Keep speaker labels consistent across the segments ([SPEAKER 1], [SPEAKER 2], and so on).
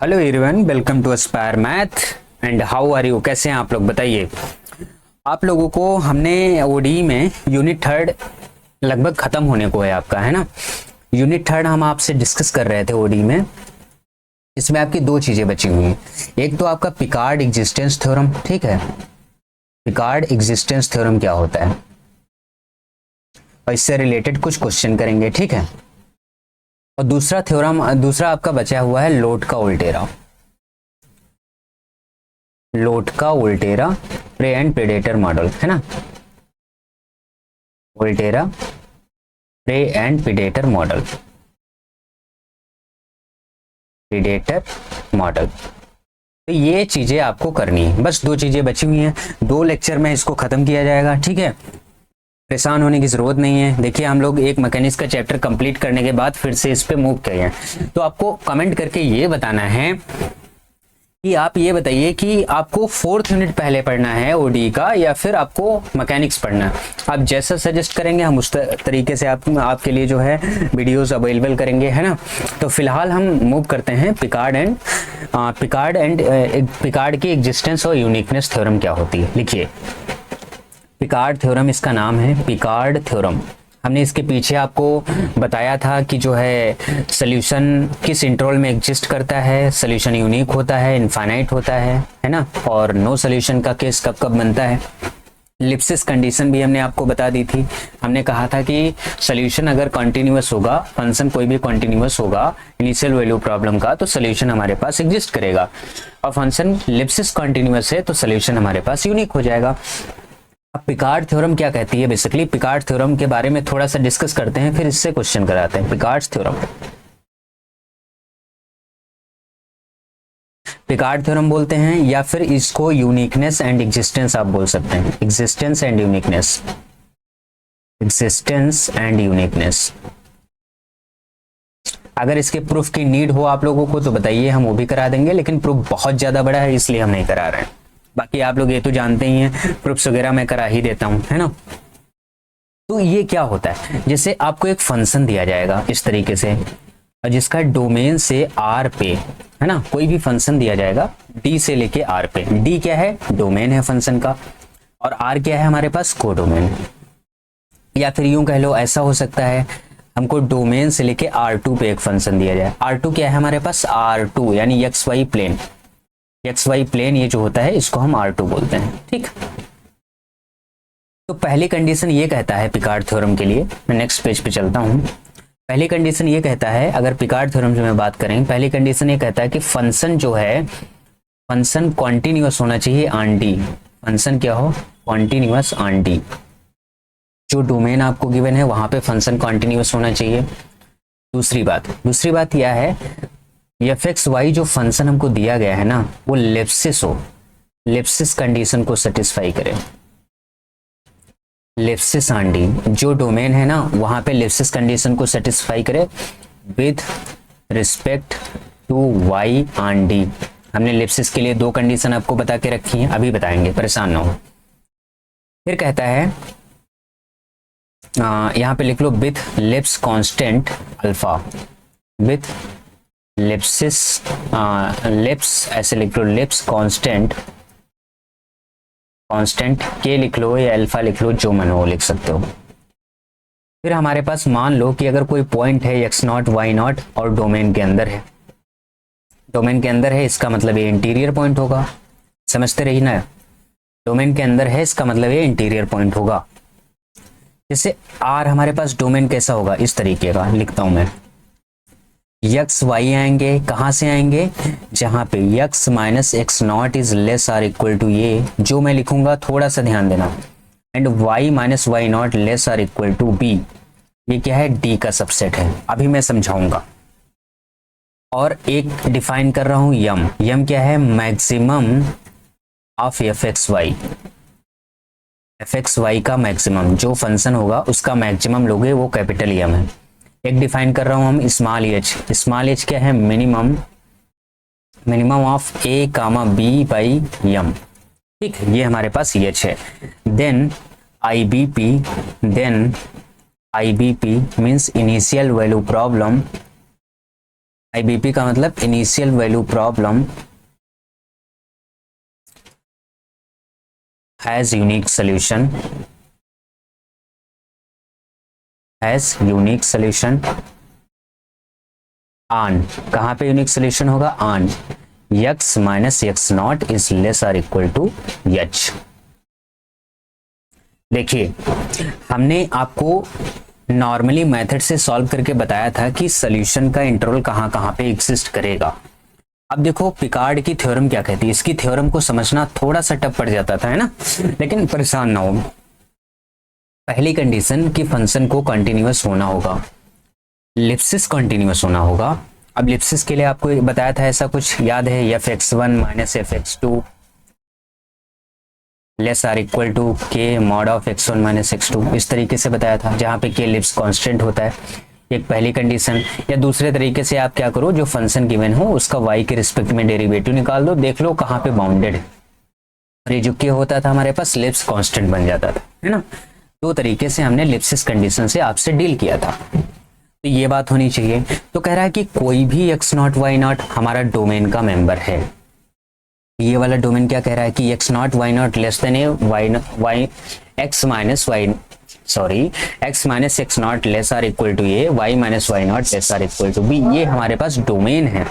[SPEAKER 1] Hello everyone, welcome to aspire math and how are you. कैसे हैं आप लोग, बताइए। आप लोगों को हमने ओडी में यूनिट थर्ड लगभग खत्म होने को है आपका, है ना। यूनिट थर्ड हम आपसे डिस्कस कर रहे थे ओडी में। इसमें आपकी दो चीजें बची हुई हैं। एक तो आपका पिकार्ड एग्जिस्टेंस थ्योरम, ठीक है। पिकार्ड एग्जिस्टेंस थ्योरम क्या होता है और इससे रिलेटेड कुछ क्वेश्चन करेंगे, ठीक है। और दूसरा थ्योरम, दूसरा आपका बचा हुआ है लोट का उल्टेरा। लोट का Volterra prey and predator model, है ना। Volterra prey and predator model, predator model. तो ये चीजें आपको करनी है, बस दो चीजें बची हुई हैं। 2 लेक्चर में इसको खत्म किया जाएगा, ठीक है। परेशान होने की जरूरत नहीं है। देखिए, हम लोग एक मैकेनिक्स का चैप्टर कंप्लीट करने के बाद फिर से इस पे मूव किए हैं। तो आपको कमेंट करके ये बताना है कि आप ये बताइए कि आपको 4th यूनिट पहले पढ़ना है ओडी का या फिर आपको मैकेनिक्स पढ़ना है। आप जैसा सजेस्ट करेंगे हम उस तरीके से आपके लिए जो है वीडियोस अवेलेबल करेंगे, है ना। तो फिलहाल हम मूव करते हैं पिकार्ड की एग्जिस्टेंस और यूनिकनेस थ्योरम क्या होती है। लिखिए, पिकार्ड थ्योरम इसका नाम है, पिकार्ड थ्योरम। हमने इसके पीछे आपको बताया था कि जो है सॉल्यूशन किस इंटरवल में एग्जिस्ट करता है, सॉल्यूशन यूनिक होता है, इनफाइनाइट होता है ना। और नो सॉल्यूशन का केस कब कब बनता है। लिप्सिस कंडीशन भी हमने आपको बता दी थी। हमने कहा था कि सॉल्यूशन अगर कॉन्टिन्यूअस होगा, फंक्शन कोई भी कॉन्टिन्यूअस होगा इनिशियल वैल्यू प्रॉब्लम का, तो सॉल्यूशन हमारे पास एग्जिस्ट करेगा। और फंक्शन लिप्सिस कॉन्टिन्यूअस है तो सॉल्यूशन हमारे पास यूनिक हो जाएगा। अब पिकार्ड थ्योरम क्या कहती है, बेसिकली पिकार्ड थ्योरम के बारे में थोड़ा सा डिस्कस करते हैं, फिर इससे क्वेश्चन कराते हैं। पिकार्ड थ्योरम, पिकार्ड थ्योरम बोलते हैं या फिर इसको यूनिकनेस एंड एग्जिस्टेंस आप बोल सकते हैं। Existence and uniqueness, existence and uniqueness. अगर इसके प्रूफ की नीड हो आप लोगों को तो बताइए, हम वो भी करा देंगे, लेकिन प्रूफ बहुत ज्यादा बड़ा है इसलिए हम नहीं करा रहे हैं। बाकी आप लोग ये तो जानते ही हैं, प्रूफ्स वगैरह मैं करा ही देता हूं, है ना। तो ये क्या होता है, जैसे आपको एक फंक्शन दिया जाएगा इस तरीके से, और जिसका डोमेन से आर पे, है ना, कोई भी फंक्शन दिया जाएगा डी से लेके आर पे। डी क्या है, डोमेन है फंक्शन का, और आर क्या है, हमारे पास कोडोमेन। या फिर यूं कह लो, ऐसा हो सकता है हमको डोमेन से लेके R2 पे एक फंक्शन दिया जाए। R2 क्या है हमारे पास, R2 यानी x y plane. X y plane ये जो होता है इसको हम R2 बोलते हैं, ठीक। तो पहली कंडीशन ये कहता है पिकार्ड थ्योरम के लिए, मैं नेक्स्ट पेज पे चलता हूं। पहली कंडीशन ये कहता है, अगर पिकार्ड थ्योरम से मैं बात करें, पहली कंडीशन ये कहता है कि फंक्शन जो है, फंक्शन कॉन्टिन्यूअस होना चाहिए ऑन डी। फंक्शन क्या हो, कॉन्टिन्यूअस ऑन डी। जो डोमेन आपको गिवन है वहां पे फंक्शन कॉन्टिन्यूअस होना चाहिए। दूसरी बात यह है, एफ एक्स वाई जो फंक्शन हमको दिया गया है ना, वो लेप्सिस हो, लेप्सिस कंडीशन को सेटिस्फाई करे। लेप्सिस ऑन डी, जो डोमेन है ना वहां पे लेप्सिस कंडीशन को सेटिस्फाई करे with respect to y on D. हमने लेप्सिस के लिए 2 कंडीशन आपको बता के रखी हैं, अभी बताएंगे, परेशान ना हो। फिर कहता है यहां पे लिख लो with Lipschitz constant alpha, with Lipschitz Lipschitz, ऐसे लिख लो, लेप्स कांस्टेंट, कांस्टेंट के लिख लो या अल्फा लिख लो, जो मन हो लिख सकते हो। फिर हमारे पास मान लो कि अगर कोई पॉइंट है x0 y0 और डोमेन के अंदर है, डोमेन के अंदर है इसका मतलब ये इंटीरियर पॉइंट होगा, समझते रही ना। डोमेन के अंदर है इसका मतलब ये इंटीरियर पॉइंट होगा। जैसे आर हमारे पास डोमेन कैसा होगा, इस तरीके का लिखता हूं मैं। यक्स वाई आएंगे, कहां से आएंगे, जहां पे x minus x not is less or equal to ये, जो मैं लिखूंगा थोड़ा सा ध्यान देना, and y minus y not less or equal to b. ये क्या है, डी का सबसेट है, अभी मैं समझाऊंगा। और एक डिफाइन कर रहा हूं यम, यम क्या है, maximum of f x y. F x y का मैक्सिमम, जो फंक्शन होगा उसका मैक्सिमम लोगे वो कैपिटल यम है। एक डिफाइन कर रहा हूं हम स्मॉल एच, स्मॉल एच क्या है, minimum, minimum of a comma B by M, ठीक, ये हमारे पास एच है। Then I B P, then I B P means initial value problem, IBP का मतलब initial value problem has unique solution, has unique solution on, कहां पे unique solution होगा, on x minus x not is less or equal to H. देखिए हमने आपको normally method से solve करके बताया था कि सॉल्यूशन का इंटरवल कहां कहां पे एग्जिस्ट करेगा। अब देखो पिकार्ड की थ्योरम क्या कहती है, इसकी थ्योरम को समझना थोड़ा सा टफ पड़ जाता था, है ना, लेकिन परेशान ना हो। पहली कंडीशन कि फंक्शन को कंटिन्यूअस होना होगा, लिप्सिस कंटिन्यूअस होना होगा। अब लिप्सिस के लिए आपको बताया था ऐसा कुछ याद है, f(x1 minus f(x2) less or equal to K mod of x1 minus x2, इस तरीके से बताया था, जहां पे के लिप्स कांस्टेंट होता है। एक पहली कंडीशन। या दूसरे तरीके से आप क्या करो, जो फंक्शन गिवन हो उसका y के रिस्पेक्ट में डेरिवेटिव निकाल दो, देख लो कहाँ पे बाउंडेड है, और ये जो के होता था हमारे पास लिप्स कांस्टेंट बन जाता था, है ना। दो तरीके से हमने लिप्सिस कंडीशन से आपसे डील किया था, तो ये बात होनी चाहिए। तो कह रहा है कि कोई भी x0 y0 हमारा डोमेन का मेंबर है। ये वाला डोमेन क्या कह रहा है कि x0 y0 less than a x minus x0 less or equal to a y minus y0 less or equal to b. ये हमारे पास डोमेन है।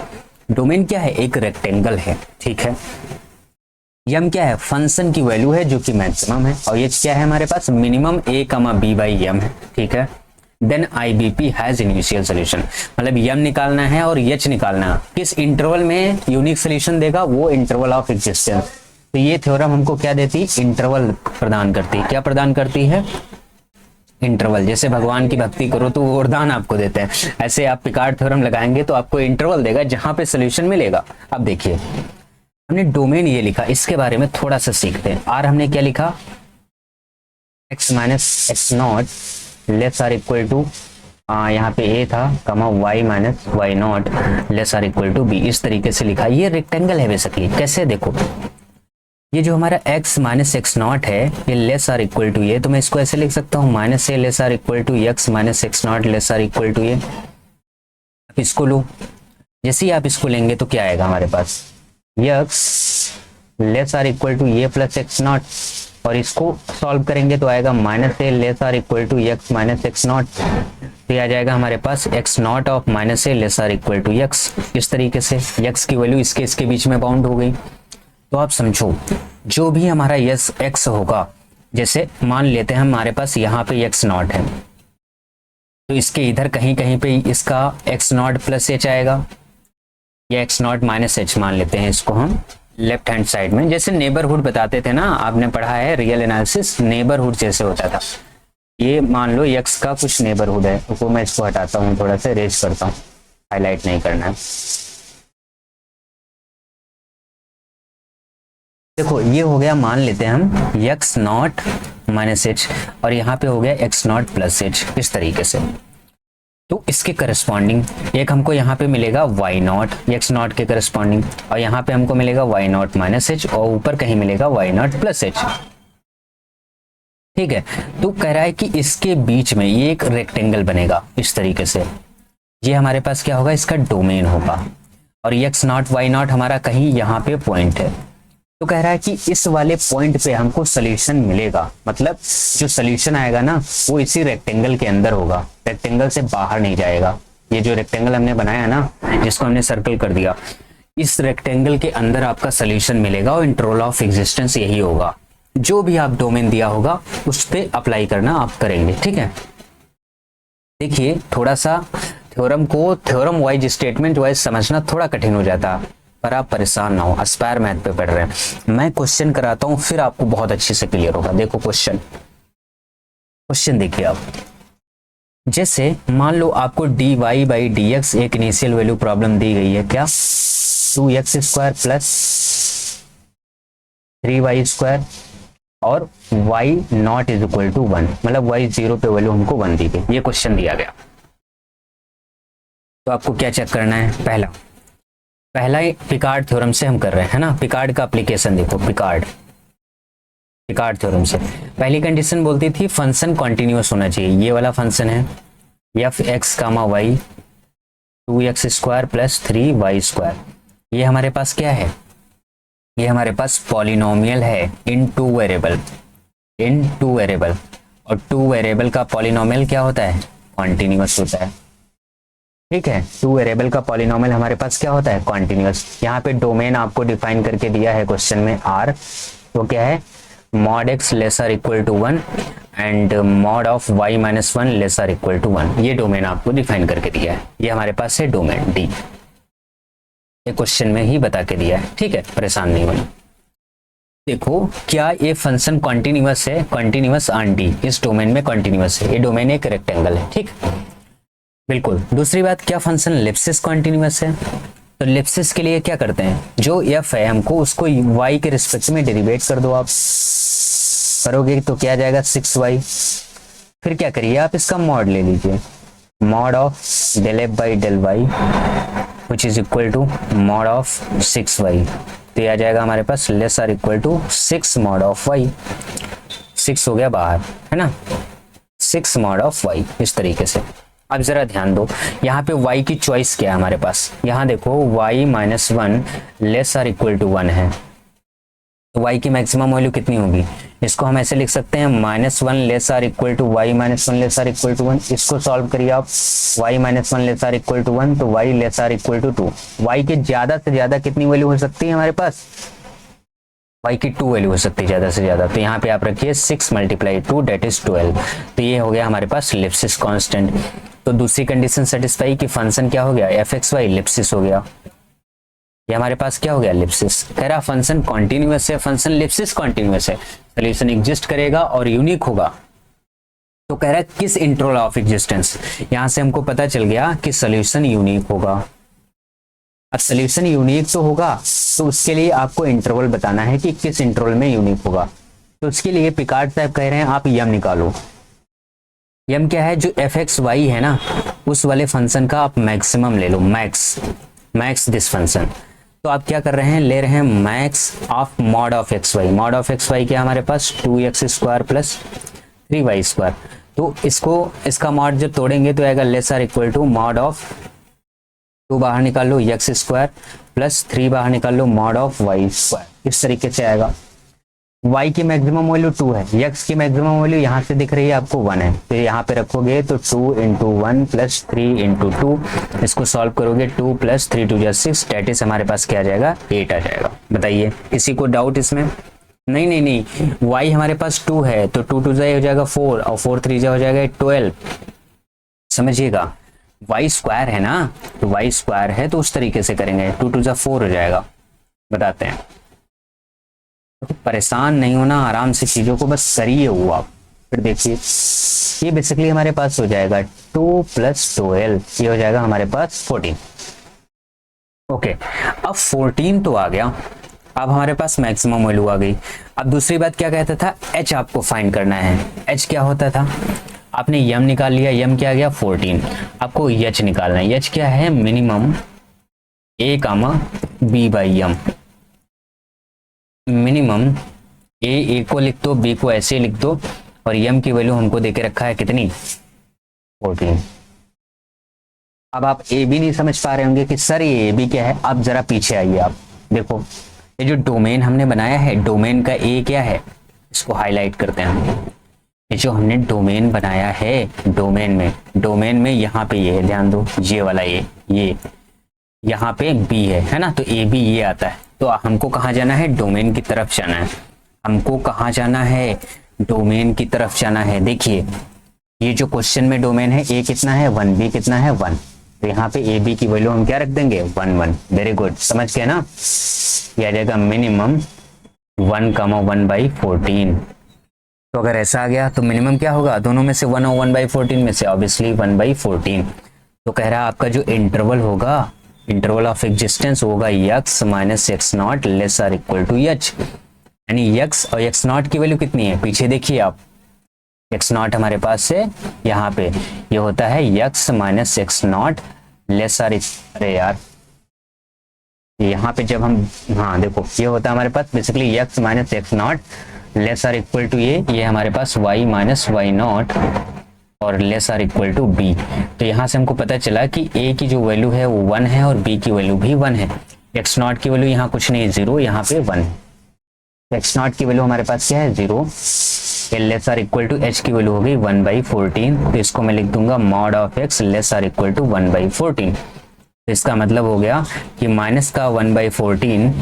[SPEAKER 1] डोमेन क्या है, एक रेक्टेंगल है, ठीक है। यम क्या है, फंक्शन की वैल्यू है जो कि मैक्सिमम है, और ये क्या है हमारे पास, minimum a, b by M है, ठीक है। Then IBP has initial solution, मतलब यम निकालना है और एच निकालना है, किस इंटरवल में यूनिक सोल्यूशन देगा, वो इंटरवल ऑफ एग्जिस्टेंस। तो ये थ्योरम हमको क्या देती, इंटरवल प्रदान करती है। क्या प्रदान करती है, इंटरवल। जैसे भगवान की भक्ति करो तो वो वरदान आपको देते हैं, ऐसे आप पिकार्ड थ्योरम लगाएंगे तो आपको इंटरवल देगा जहां पे सोल्यूशन मिलेगा। अब देखिए हमने डोमेन ये लिखा, इसके बारे में थोड़ा सा सीखते हैं। आर हमने क्या लिखा, x minus x not less or equal to, यहाँ पे a था comma y minus y not less or equal to b, इस तरीके से लिखा। ये रेक्टेंगल है बेसिकली। कैसे, देखो ये जो हमारा x माइनस एक्स नॉट है ये लेस आर इक्वल टू ये, तो मैं इसको ऐसे लिख सकता हूँ minus a less or equal to x minus x not less or equal to ये। आप इसको लो, जैसे ही आप इसको लेंगे तो क्या आएगा हमारे पास, x less or equal to ये प्लस एक्स नॉट, और इसको सॉल्व करेंगे तो आएगा minus a less or equal to x minus x not. तो ये आ जाएगा हमारे पास x not of minus a less or equal to x। इस तरीके से x की वैल्यू इसके बीच में बाउंड हो गई। तो आप समझो जो भी हमारा यस x होगा, जैसे मान लेते हैं हमारे पास यहाँ पे x नॉट है, तो इसके इधर कहीं कहीं पे इसका x नॉट प्लस एच आएगा, या x नॉट माइनस एच मान लेते हैं इसको हम लेफ्ट हैंड साइड में। जैसे नेबरहुड बताते थे ना, आपने पढ़ा है रियल एनालिसिस, नेबरहुड जैसे होता था। ये मान लो x का कुछ नेबरहुड है, तो मैं इसको हटाता हूँ, थोड़ा सा रेज करता हूँ, हाईलाइट नहीं करना है। देखो ये हो गया, मान लेते हैं हम x नॉट माइनस एच, और यहाँ पे हो गया x नॉट प्लस एच, इस तरीके से। तो इसके करस्पॉन्डिंग एक हमको यहाँ पे मिलेगा y नॉट x नॉट के करस्पॉन्डिंग, और यहाँ पे हमको मिलेगा y नॉट माइनस एच, और ऊपर कहीं मिलेगा y नॉट प्लस एच, ठीक है। तो कह रहा है कि इसके बीच में ये एक रेक्टेंगल बनेगा इस तरीके से। ये हमारे पास क्या होगा, इसका डोमेन होगा, और x नॉट y नॉट हमारा कहीं यहाँ पे पॉइंट है। तो कह रहा है कि इस वाले पॉइंट पे हमको सोल्यूशन मिलेगा, मतलब जो सोल्यूशन आएगा ना वो इसी रेक्टेंगल के अंदर होगा, रेक्टेंगल से बाहर नहीं जाएगा। ये जो रेक्टेंगल हमने बनाया ना, जिसको हमने सर्कल कर दिया, इस रेक्टेंगल के अंदर आपका सोल्यूशन मिलेगा, और इंटरवल ऑफ एग्जिस्टेंस यही होगा। जो भी आप डोमेन दिया होगा उस पर अप्लाई करना आप करेंगे, ठीक है। देखिए थोड़ा सा थ्योरम वाइज स्टेटमेंट वाइज समझना थोड़ा कठिन हो जाता है, पर आप परेशान ना हो, एस्पायर मैथ पे पढ़ रहे हैं। मैं क्वेश्चन कराता हूं, फिर आपको बहुत अच्छे से क्लियर होगा। देखो क्वेश्चन देखिए आप, जैसे मान लो आपको dy बाई dx एक इनिशियल वैल्यू प्रॉब्लम दी गई है, क्या 2x square plus 3y square और y not is equal to 1, मतलब y 0 पे वैल्यू हमको 1 दी गई। ये क्वेश्चन दिया गया, तो आपको क्या चेक करना है, पहला पिकार्ड थ्योरम से हम कर रहे हैं ना। पिकार्ड का एप्लीकेशन देखो, पिकार्ड थ्योरम से पहली कंडीशन बोलती थी फंक्शन कॉन्टिन्यूअस होना चाहिए। ये वाला फंक्शन है f(x, y) 2x² plus 3y²। ये हमारे पास क्या है, ये हमारे पास पॉलिनोमियल है इन टू वेरिएबल, इन टू वेरिएबल। और टू वेरिएबल का पॉलिनोमियल क्या होता है, कॉन्टिन्यूअस होता है। ठीक है, टू वेरिएबल का पॉलिनोमियल हमारे पास क्या होता है, कॉन्टिन्यूअस। यहाँ पे डोमेन आपको डिफाइन करके दिया है क्वेश्चन में R, तो क्या है mod x lesser equal to 1 and mod of y minus 1 lesser equal to 1। ये डोमेन आपको डिफाइन करके दिया है, ये हमारे पास है डोमेन D, ये क्वेश्चन में ही बता के दिया है। ठीक है, परेशान नहीं होना। देखो क्या ये फंक्शन कॉन्टिन्यूअस है, कॉन्टिन्यूअस ऑन D, इस डोमेन में कॉन्टिन्यूअस है। ये डोमेन एक रेक्टेंगल है, ठीक बिल्कुल। दूसरी बात, क्या फंक्शन लिप्सिस कॉन्टिन्यूअस है, तो लिप्सिस के लिए क्या करते हैं, जो f है हमको उसको y के रिस्पेक्ट में डेरिवेट कर दो। आप करोगे तो क्या आ जाएगा 6y। फिर क्या करिए आप इसका मॉड ले लीजिए, mod of del f by del y which is equal to mod of 6y। तो ये आ जाएगा हमारे पास less or equal to 6 mod of y। 6 हो गया बाहर, है ना, 6 मॉड ऑफ y, इस तरीके से। अब जरा ध्यान दो, यहाँ पे y की चॉइस क्या है हमारे पास, यहाँ देखो y minus 1 less or equal to 1 है, तो y की मैक्सिमम वैल्यू कितनी होगी, इसको हम ऐसे लिख सकते हैं -1 less or equal to y minus 1 less or equal to 1। इसको सॉल्व करिए आप, y minus 1 less or equal to 1, तो y less or equal to 2। y के ज्यादा से ज्यादा कितनी वैल्यू हो सकती है हमारे पास, y की 2 वैल्यू हो सकती है ज्यादा से ज्यादा। तो यहाँ पे आप रखिए 6 × 2 डेट इज 12। तो ये हो गया हमारे पास लिप्सिस कांस्टेंट। तो दूसरी कंडीशन सेटिस्फाई कि फंक्शन क्या हो गया, f(x, y) लिप्सिस हो गया। ये हमारे पास क्या हो गया, लिप्सिस। कह रहा फंक्शन कॉन्टिन्यूअस है, फंक्शन लिप्सिस कॉन्टिन्यूअस है, सोल्यूशन एग्जिस्ट करेगा और यूनिक होगा। तो कह रहा है किस इंटरवल ऑफ एग्जिस्टेंस, यहां से हमको पता चल गया कि सोल्यूशन यूनिक होगा। अब सोल्यूशन यूनिक तो होगा, तो उसके लिए आपको इंटरवल बताना है कि किस इंटरवल में यूनिक होगा। तो उसके लिए पिकार्ड साहब कह रहे हैं आप यम निकालो। यम क्या है, जो f(x, y) है ना, उस वाले फंक्शन का आप मैक्सिमम ले लो, मैक्स दिस फंक्शन। तो आप क्या कर रहे हैं, ले रहे हैं max of mod of x, y। Mod of x, y क्या हमारे पास 2x² प्लस 3y²। तो इसका मॉड जब तोड़ेंगे तो आएगा less or equal to mod of 2 बाहर निकाल लो x² प्लस 3 बाहर निकाल लो मॉड ऑफ y²। इस तरीके से आएगा। y की मैक्सिमम वैल्यू 2 है, x की मैक्सिमम वैल्यू यहाँ से दिख रही है आपको 1 है, तो यहाँ पे रखोगे तो 2 × 1 प्लस 3 × 2। इसको सॉल्व करोगे 2 प्लस 3 2 6, डेट इज हमारे पास क्या आ जाएगा, 8 आ जाएगा। बताइए किसी को डाउट इसमें, नहीं, y हमारे पास 2 है तो 2 2 हो जाएगा 4 और 4 3 हो जाएगा 12। समझिएगा, y² है ना, तो y² है तो उस तरीके से करेंगे, 2 2 4 हो जाएगा। बताते हैं, तो परेशान नहीं होना, आराम से चीजों को बस करिए हुआ आप। फिर देखिए ये बेसिकली हमारे पास हो जाएगा 2 + 12, ये हो जाएगा हमारे पास 14। ओके, अब 14 तो आ गया, अब हमारे पास मैक्सिमम वैल्यू आ गई। अब दूसरी बात क्या कहता था, h आपको फाइंड करना है। h क्या होता था, आपने यम निकाल लिया, यम क्या आ गया 14। आपको h निकालना है, h क्या है, मिनिमम a, b/m। मिनिमम ए को लिख दो, बी को ऐसे लिख दो, और यम की वैल्यू हमको देके रखा है कितनी, 14। अब आप ए बी नहीं समझ पा रहे होंगे कि सर ये ए बी क्या है। अब जरा पीछे आइए, आप देखो ये जो डोमेन हमने बनाया है, डोमेन का ए क्या है, इसको हाईलाइट करते हैं। ये जो हमने डोमेन बनाया है, डोमेन में यहाँ पे ये ध्यान दो, ये वाला ये यहाँ पे बी है ना, तो ए बी ये आता है। तो हमको कहाँ जाना है, डोमेन की तरफ जाना है। हमको कहाँ जाना है, डोमेन की तरफ जाना है। देखिए ये जो क्वेश्चन में डोमेन है, ए कितना है 1, बी कितना है 1, तो यहाँ पे ए बी की वैल्यू हम क्या रख देंगे 1 1। वेरी गुड, समझ गए ना। ये आ जाएगा मिनिमम 1,1/14। तो अगर ऐसा आ गया तो मिनिमम क्या होगा, दोनों में से 1 और 1/14 में से ऑब्वियसली 1/14। तो कह रहा है आपका जो इंटरवल होगा, इंटरवल ऑफ एग्जिस्टेंस होगा x - x0 less or equal to h। यानी x और x0 की वैल्यू कितनी है, पीछे देखिए आप, x0 हमारे पास से यहाँ पे ये होता है x - x0 लेस आर, अरे यार यहाँ पे जब हम, हाँ देखो ये होता है हमारे पास basically x - x0 less or equal to ये हमारे पास y - y0 और less or equal to B. तो यहाँ से हमको पता चला कि ए की जो वैल्यू है वो 1 है और बी की वैल्यू भी 1 है। एक्स नॉट की वैल्यू यहाँ कुछ नहीं है 0, यहाँ पे 1 है। एक्स नॉट की वैल्यू हमारे पास क्या है 0। Less or equal to h की वैल्यू हो गई 1/14। तो इसको मैं लिख दूंगा mod of x less or equal to 1/14। तो इसका मतलब हो गया कि माइनस का 1/14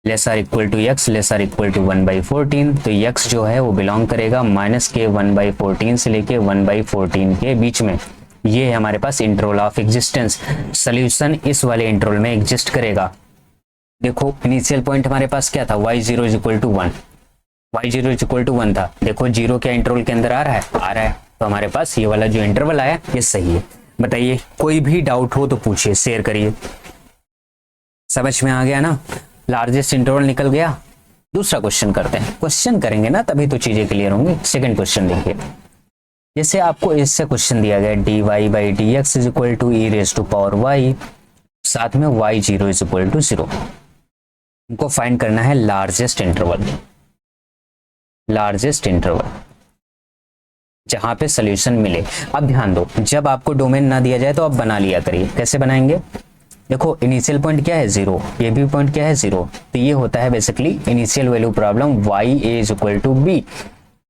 [SPEAKER 1] less or equal to x less or equal to 1/14। तो एक्स जो है वो बिलोंग करेगा माइनस के 1/14 से लेके 1/14 के बीच में। ये है हमारे पास इंटरवल ऑफ एग्जिस्टेंस। सोल्यूशन इस वाले इंटरवल में एग्जिस्ट करेगा। देखो इनिशियल पॉइंट हमारे पास क्या था y0 is equal to 1, y0 is equal to 1 था। देखो जीरो क्या इंटरवल के अंदर आ रहा है, आ रहा है। तो हमारे पास ये वाला जो इंटरवल आया ये सही है। बताइए कोई भी डाउट हो तो पूछिए, शेयर करिए। समझ में आ गया ना, लार्जेस्ट इंटरवल निकल गया। दूसरा क्वेश्चन करते हैं, क्वेश्चन करेंगे ना तभी तो चीजें क्लियर होंगी। सेकंड क्वेश्चन देखिए, जैसे आपको इससे क्वेश्चन दिया गया dy/dx is equal to e⁻y, साथ में y0 इज इक्वल टू 0। हमको फाइंड करना है लार्जेस्ट इंटरवल, लार्जेस्ट इंटरवल जहां पे सोल्यूशन मिले। अब ध्यान दो, जब आपको डोमेन ना दिया जाए तो आप बना लिया करिए। कैसे बनाएंगे, देखो इनिशियल पॉइंट क्या है 0, ये भी पॉइंट क्या है 0। तो ये होता है basically initial value problem y is equal to b।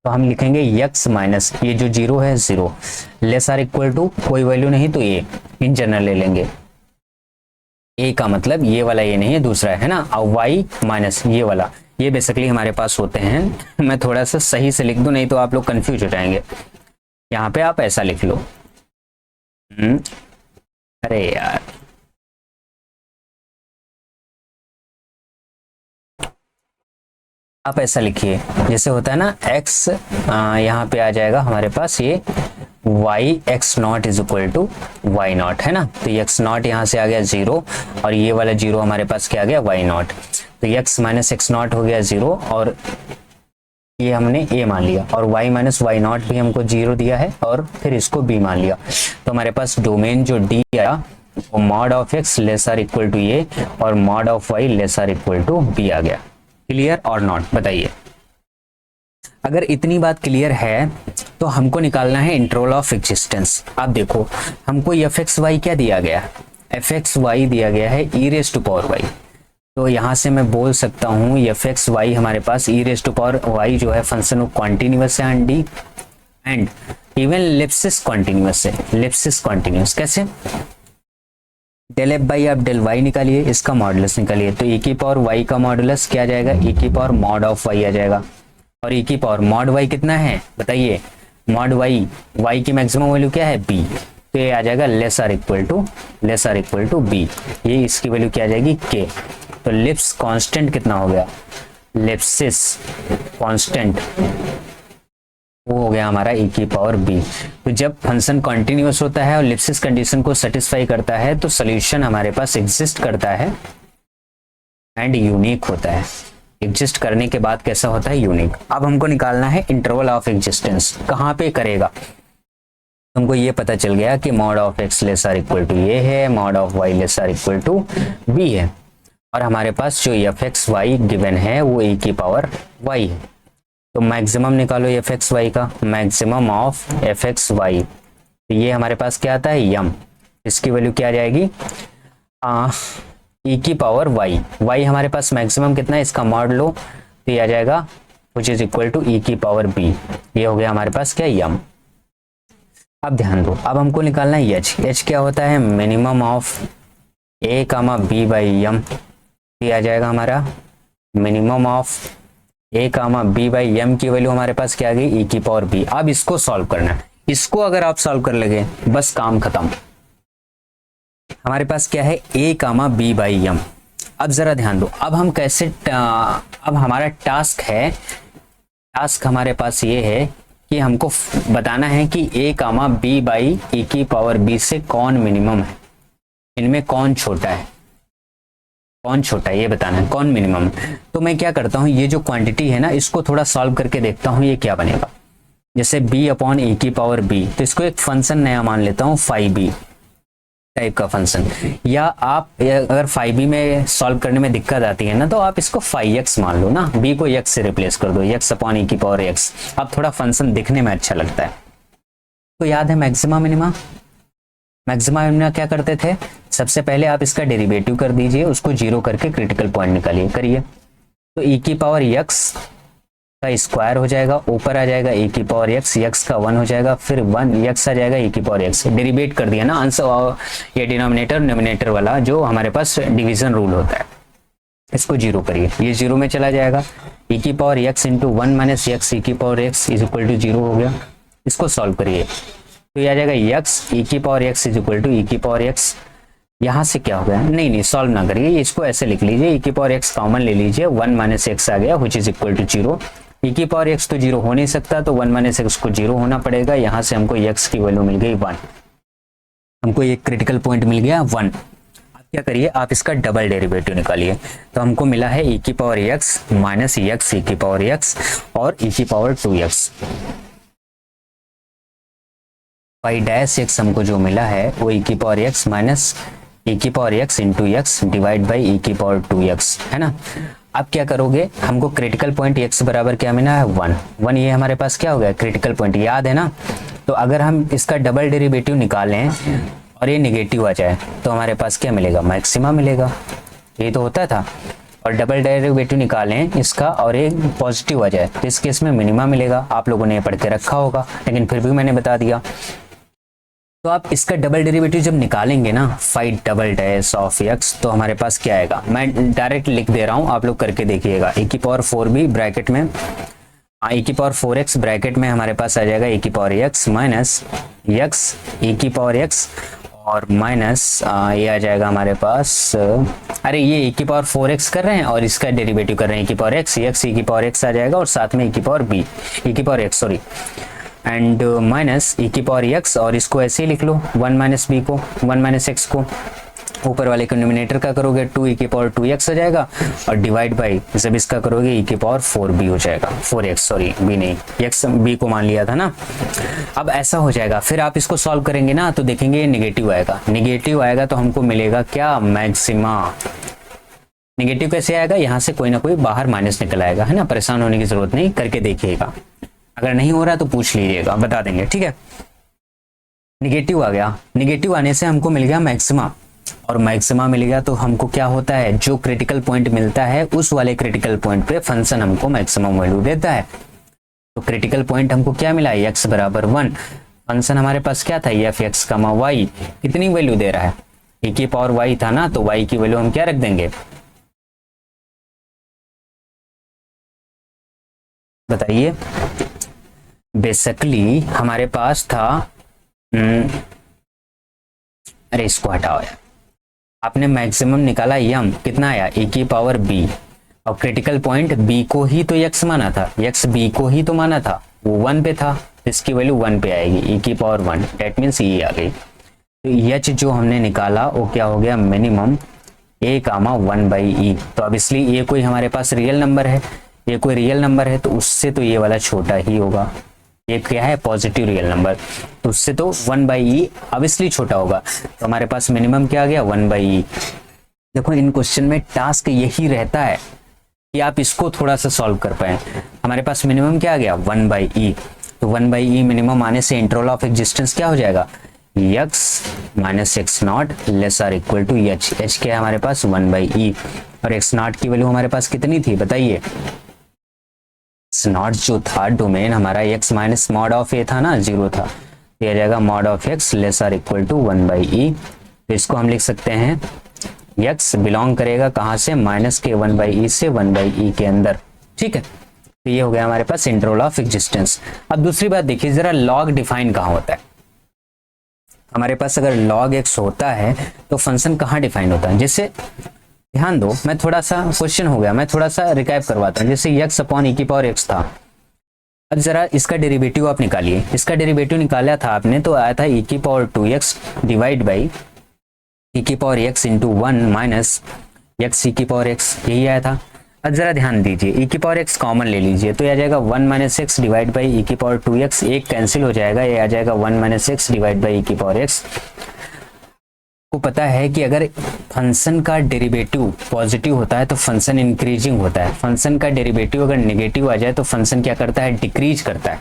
[SPEAKER 1] तो हम लिखेंगे x माइनस ये जो 0 है 0 लेस आर इक्वल टू कोई वैल्यू नहीं तो ये इन जनरल ले लेंगे। a का मतलब ये वाला ये नहीं है, दूसरा है ना। और y माइनस ये वाला, ये बेसिकली हमारे पास होते हैं। मैं थोड़ा सा सही से लिख दूं नहीं तो आप लोग कंफ्यूज हो जाएंगे। यहाँ पे आप ऐसा लिख लो। अरे यार आप ऐसा लिखिए, जैसे होता है ना x, यहाँ पे आ जाएगा हमारे पास ये y x nought is equal to y nought, है ना। तो x नॉट यहाँ से आ गया 0 और ये वाला 0 हमारे पास क्या आ गया y नॉट। तो x माइनस एक्स नॉट हो गया 0 और ये हमने a मान लिया, और y माइनस वाई नॉट भी हमको 0 दिया है और फिर इसको b मान लिया। तो हमारे पास डोमेन जो d आया वो mod of x less or equal to a और mod of y less or equal to b आ गया। क्लियर और नॉट, बताइए। अगर इतनी बात क्लियर है तो हमको निकालना है इंटरवल ऑफ एग्जिस्टेंस। अब देखो हमको fxy क्या दिया गया, fxy दिया गया है e⁻y। तो यहाँ से मैं बोल सकता हूँ fxy हमारे पास e⁻y जो है फंक्शन ऑफ कॉन्टिन्यूअस है एंड इवन लिप्सिस कॉन्टिन्यूअस है। लिप्सिस कॉन्टिन्यूअस कैसे, डेल एफ बाई आप डेल वाई निकालिए, इसका मॉडुलस निकालिए। तो e की पावर y का मॉडुलस क्या आ जाएगा, e की पावर मॉड ऑफ y आ जाएगा। और e की पावर मॉड y कितना है बताइए, मॉड y की मैक्सिमम वैल्यू क्या है b। तो ये आ जाएगा less or equal to b। ये इसकी वैल्यू क्या आ जाएगी k। तो लिप्स कांस्टेंट कितना हो गया, लिप्सिस कांस्टेंट वो हो गया हमारा e की पावर b। तो जब फंक्शन कॉन्टिन्यूअस होता है और लिप्सिस कंडीशन को सेटिस्फाई करता है तो सोल्यूशन हमारे पास एग्जिस्ट करता है एंड यूनिक होता है। एग्जिस्ट करने के बाद कैसा होता है, यूनिक। अब हमको निकालना है इंटरवल ऑफ एग्जिस्टेंस, कहाँ पे करेगा। हमको ये पता चल गया कि mod of x less or equal to ये है, mod of y less or equal to b है, और हमारे पास जो एफ एक्स वाई गिवन है वो e की पावर y है। तो मैक्सिमम निकालो एफ एक्स वाई का, maximum of f x y. तो ये हमारे पास क्या आता है यम, इसकी वैल्यू क्या आ जाएगी e की पावर y हमारे पास मैक्सिमम कितना है, इसका मॉड लो तो ये आ जाएगा which is equal to e की पावर b। ये हो गया हमारे पास क्या यम। अब ध्यान दो, अब हमको निकालना है h क्या होता है, minimum of a comma b by M. ये आ जाएगा हमारा minimum of a comma b by M की वैल्यू हमारे पास क्या आ गई e की पावर b। अब इसको सॉल्व करना है, इसको अगर आप सॉल्व कर लगे बस काम खत्म। हमारे पास क्या है a कामा b बाई यम। अब जरा ध्यान दो, अब हम कैसे अब हमारा टास्क है, टास्क हमारे पास ये है कि हमको बताना है कि a comma b by e की पावर b से कौन मिनिमम है, इनमें कौन छोटा है, कौन छोटा है ये बताना है, कौन मिनिमम। तो मैं क्या करता हूँ, ये जो क्वांटिटी है ना इसको थोड़ा सॉल्व करके देखता हूँ ये क्या बनेगा। जैसे b अपॉन e की पावर b, तो इसको एक फंक्शन नया मान लेता हूँ फाई b टाइप का फंक्शन। या आप अगर फाई b में सॉल्व करने में दिक्कत आती है ना तो आप इसको फाई x मान लो ना, b को x से रिप्लेस कर दो, x अपॉन e की पावर x। अब थोड़ा फंक्शन दिखने में अच्छा लगता है। तो याद है मैक्सिमा मिनिमा, मैक्सिमा मिनिमा क्या करते थे, सबसे पहले आप इसका डेरिवेटिव कर दीजिए, उसको जीरो करके क्रिटिकल पॉइंट निकालिए, करिए। तो e की पावर x का स्क्वायर हो जाएगा, ऊपर आ जाएगा e की पावर x का 1 हो जाएगा, फिर 1 x आ जाएगा e की पावर x, डेरिवेट कर दिया ना आंसर, ये डिनोमिनेटर न्यूमरेटर वाला जो हमारे पास डिवीजन रूल होता है, इसको जीरो करिए, ये जीरो में चला जाएगा, e की power x into 1 minus x e की power x is equal to zero हो गया। इसको सॉल्व करिए तो ये आ जाएगा x e की power x is equal to e की पावर x, यहाँ से क्या हो गया, नहीं सॉल्व ना करिए, इसको ऐसे लिख लीजिए, e की पावर x कॉमन ले लीजिए, 1 माइनस x आ गया which is equal to zero, e की पावर x तो जीरो हो नहीं सकता, तो 1 माइनस x को जीरो होना पड़ेगा, यहाँ से हमको x की वैल्यू मिल गई 1, हमको एक क्रिटिकल पॉइंट मिल गया 1। आप क्या करिए, आप इसका डबल डेरिवेटिव निकालिए, तो हमको मिला है e की power x minus x e की पावर x और e की power 2x, y dash x हमको जो मिला है वो e की पावर x माइनस e की power x into x divide by e की पावर 2x है ना। अब क्या करोगे, हमको क्रिटिकल पॉइंट x बराबर क्या मिला है 1, ये हमारे पास क्या हो गया क्रिटिकल पॉइंट, याद है ना। तो अगर हम इसका डबल डेरिवेटिव निकालें और ये निगेटिव आ जाए तो हमारे पास क्या मिलेगा, मैक्सिमा मिलेगा, ये तो होता था। और डबल डेरिवेटिव निकालें इसका और एक पॉजिटिव आ जाए तो इस केस में मिनिमा मिलेगा, आप लोगों ने पढ़ के रखा होगा लेकिन फिर भी मैंने बता दिया। तो आप इसका डबल डेरिवेटिव जब निकालेंगे ना, five double dash of x, तो हमारे पास क्या आएगा, मैं डायरेक्ट लिख दे रहा हूँ, आप लोग करके देखिएगा, e की पावर 4b ब्रैकेट में e की पावर 4x ब्रैकेट में हमारे पास आ जाएगा e की power x minus x e की पावर x और माइनस ये आ जाएगा हमारे पास, अरे ये e की पावर 4x कर रहे हैं और इसका डेरिवेटिव कर रहे हैं e की पावर x e की पावर x आ जाएगा और साथ में e की पावर b, e की power x sorry, and minus e की पावर x और इसको ऐसे ही लिख लो 1 माइनस b को 1 माइनस x को, ऊपर वाले को न्यूमरेटर का करोगे 2 e की पावर 2x आ जाएगा और डिवाइड बाई जब इसका करोगे e की पावर 4b हो जाएगा, 4x सॉरी b नहीं, x b को मान लिया था ना। अब ऐसा हो जाएगा, फिर आप इसको सॉल्व करेंगे ना तो देखेंगे ये निगेटिव आएगा, निगेटिव आएगा तो हमको मिलेगा क्या, मैक्सिमा। निगेटिव कैसे आएगा, यहाँ से कोई ना कोई बाहर माइनस निकल आएगा, है ना, परेशान होने की जरूरत नहीं, करके देखिएगा, अगर नहीं हो रहा तो पूछ लीजिएगा, बता देंगे, ठीक है। निगेटिव आ गया, निगेटिव आने से हमको मिल गया मैक्सिमा, और मैक्सिमा मिल गया तो हमको क्या होता है, जो क्रिटिकल पॉइंट मिलता है उस वाले क्रिटिकल पॉइंट पे फंक्शन हमको मैक्सिमम वैल्यू देता है। तो क्रिटिकल पॉइंट हमको क्या मिला, x बराबर 1, फंक्शन हमारे पास क्या था एफ एक्स कमा वाई, कितनी वैल्यू दे रहा है, e की पावर y था ना, तो y की वैल्यू हम क्या रख देंगे, बताइए। बेसिकली हमारे पास था अरे इसको हटाओ यार, आपने मैक्सिमम निकाला यम, कितना आया e की पावर b, और क्रिटिकल पॉइंट b को ही तो x माना था, x b को ही तो माना था, वो 1 पे था, इसकी वैल्यू 1 पे आएगी, e की पावर 1, डेट मीन्स e आ गई। तो h जो हमने निकाला वो क्या हो गया, minimum a comma 1 by E. तो अब इसलिए ये कोई हमारे पास रियल नंबर है, ये कोई रियल नंबर है तो उससे तो ये वाला छोटा ही होगा, ये क्या है पॉजिटिव रियल नंबर, तो उससे तो 1 बाई ई ऑब्वियसली छोटा होगा, तो हमारे पास मिनिमम क्या आ गया 1 बाई ई। देखो इन क्वेश्चन में टास्क यही रहता है कि आप इसको थोड़ा सा सॉल्व कर पाए। हमारे पास मिनिमम क्या आ गया 1 बाई ई, तो 1 बाई ई मिनिमम आने से इंटरवल ऑफ एग्जिस्टेंस क्या हो जाएगा, x minus x not less or equal to h, h क्या है हमारे पास 1 बाई ई, और एक्स नॉट की वैल्यू हमारे पास कितनी थी बताइए, नॉट जो था डोमेन हमारा x minus mod of A था ना, 0 था, ये आ जाएगा mod of x less or equal to 1 by E. तो इसको हम लिख सकते हैं x बिलोंग करेगा कहाँ से, माइनस के 1 बाई ई से 1 बाई ई के अंदर, ठीक है। तो ये हो गया हमारे पास इंटरवल ऑफ एग्जिस्टेंस। अब दूसरी बात देखिए जरा, लॉग डिफाइन कहाँ होता है, हमारे पास अगर log x होता है तो फंक्शन कहाँ डिफाइन होता है, जैसे ध्यान दो, मैं थोड़ा सा क्वेश्चन हो गया, मैं थोड़ा सा रिकैप करवाता हूँ। जैसे x अपॉन e की पावर x था, अब जरा इसका डेरिवेटिव आप निकालिए, इसका डेरिवेटिव निकाला था आपने तो आया था e की power 2x divide by e की power x into 1 minus x e की पावर x, यही आया था। अब जरा ध्यान दीजिए, e की पावर x कॉमन ले लीजिए तो ये आ जाएगा 1 minus x divide by e की पावर 2x, एक कैंसिल हो जाएगा, ये आ जाएगा 1 minus x divide by e की पावर x। को पता है कि अगर फंक्शन का डेरिवेटिव पॉजिटिव होता है तो फंक्शन इंक्रीजिंग होता है, फंक्शन का डेरिवेटिव अगर नेगेटिव आ जाए तो फंक्शन क्या करता है, डिक्रीज करता है।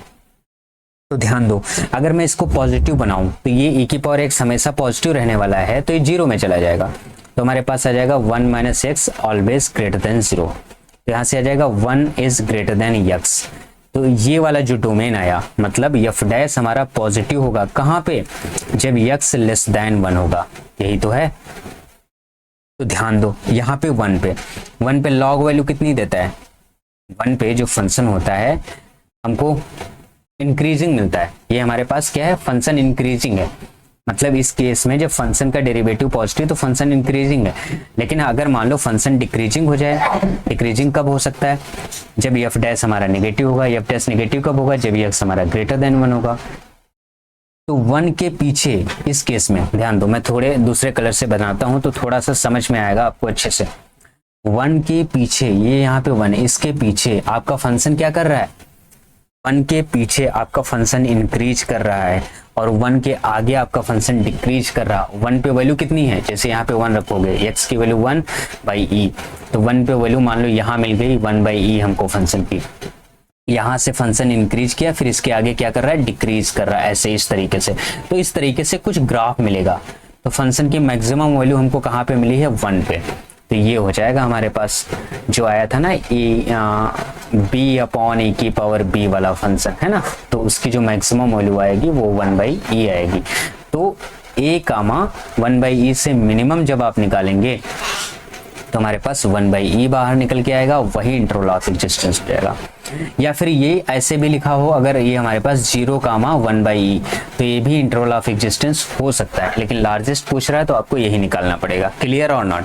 [SPEAKER 1] तो ध्यान दो, अगर मैं इसको पॉजिटिव बनाऊं तो ये e की पावर x हमेशा पॉजिटिव रहने वाला है, तो ये 0 में चला जाएगा, तो हमारे पास आ जाएगा 1 minus x always greater than 0। तो यहाँ से आ जाएगा 1 इज ग्रेटर देन x। तो ये वाला जो डोमेन आया मतलब f डैश हमारा पॉजिटिव होगा कहाँ पे, जब x लेस देन 1 होगा, यही तो है। तो ध्यान दो यहाँ पे 1 पे लॉग वैल्यू कितनी देता है, 1 पे जो फंक्शन होता है हमको इंक्रीजिंग मिलता है। ये हमारे पास क्या है, फंक्शन इंक्रीजिंग है, मतलब इस केस में जब फंक्शन का डेरिवेटिव पॉजिटिव तो फंक्शन इंक्रीजिंग है। लेकिन अगर मान लो फंक्शन डिक्रीजिंग हो जाए, डिक्रीजिंग कब हो सकता है, जब एफ डैश हमारा नेगेटिव होगा। एफ डैश नेगेटिव कब होगा, जब एक्स हमारा ग्रेटर देन 1 होगा। तो 1 के पीछे इस केस में ध्यान दो, मैं थोड़े दूसरे कलर से बनाता हूं तो थोड़ा सा समझ में आएगा आपको अच्छे से। 1 के पीछे, ये यहाँ पे 1 है, इसके पीछे आपका फंक्शन क्या कर रहा है, 1 के पीछे आपका फंक्शन इंक्रीज कर रहा है और 1 के आगे आपका फंक्शन डिक्रीज कर रहा है। 1 पे वैल्यू कितनी है, जैसे यहाँ पे 1 रखोगे, x की वैल्यू 1 बाई ई, तो 1 पे वैल्यू मान लो यहाँ मिल गई 1 बाई ई हमको फंक्शन की। यहाँ से फंक्शन इंक्रीज किया, फिर इसके आगे क्या कर रहा है, डिक्रीज कर रहा है, ऐसे इस तरीके से। तो इस तरीके से कुछ ग्राफ मिलेगा। तो फंक्शन की मैक्सिमम वैल्यू हमको कहाँ पे मिली है, 1 पे। तो ये हो जाएगा हमारे पास जो आया था ना बी अपॉन ई की पावर बी वाला फंक्शन है ना, तो उसकी जो मैक्सिमम वैल्यू आएगी वो 1 बाई ई आएगी। तो a कामा 1 बाई ई से मिनिमम जब आप निकालेंगे तो हमारे पास 1 बाई ई बाहर निकल के आएगा, वही इंटरवल ऑफ एग्जिस्टेंस हो जाएगा। या फिर ये ऐसे भी लिखा हो, अगर ये हमारे पास 0 कामा 1 बाई ई, तो ये भी इंटरवल ऑफ एग्जिस्टेंस हो सकता है, लेकिन लार्जेस्ट पूछ रहा है तो आपको यही निकालना पड़ेगा। क्लियर और नॉट,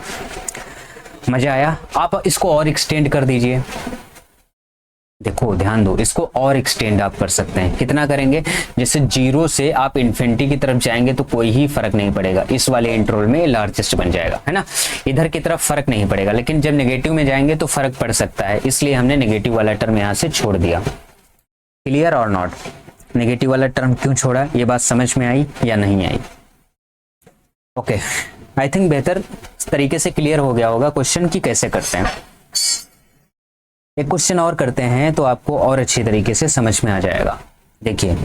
[SPEAKER 1] मजा आया। आप इसको और एक्सटेंड कर दीजिए, देखो ध्यान दो, इसको और एक्सटेंड आप कर सकते हैं। कितना करेंगे, जैसे 0 से आप इन्फिनिटी की तरफ जाएंगे तो कोई ही फर्क नहीं पड़ेगा, इस वाले इंटरवल में लार्जेस्ट बन जाएगा, है ना। इधर की तरफ फर्क नहीं पड़ेगा, लेकिन जब नेगेटिव में जाएंगे तो फर्क पड़ सकता है, इसलिए हमने नेगेटिव वाला टर्म यहाँ से छोड़ दिया। क्लियर और नॉट, नेगेटिव वाला टर्म क्यों छोड़ा, ये बात समझ में आई या नहीं आई। ओके, आई थिंक बेहतर तरीके से क्लियर हो गया होगा क्वेश्चन की कैसे करते हैं। एक क्वेश्चन और करते हैं तो आपको और अच्छी तरीके से समझ में आ जाएगा। देखिए,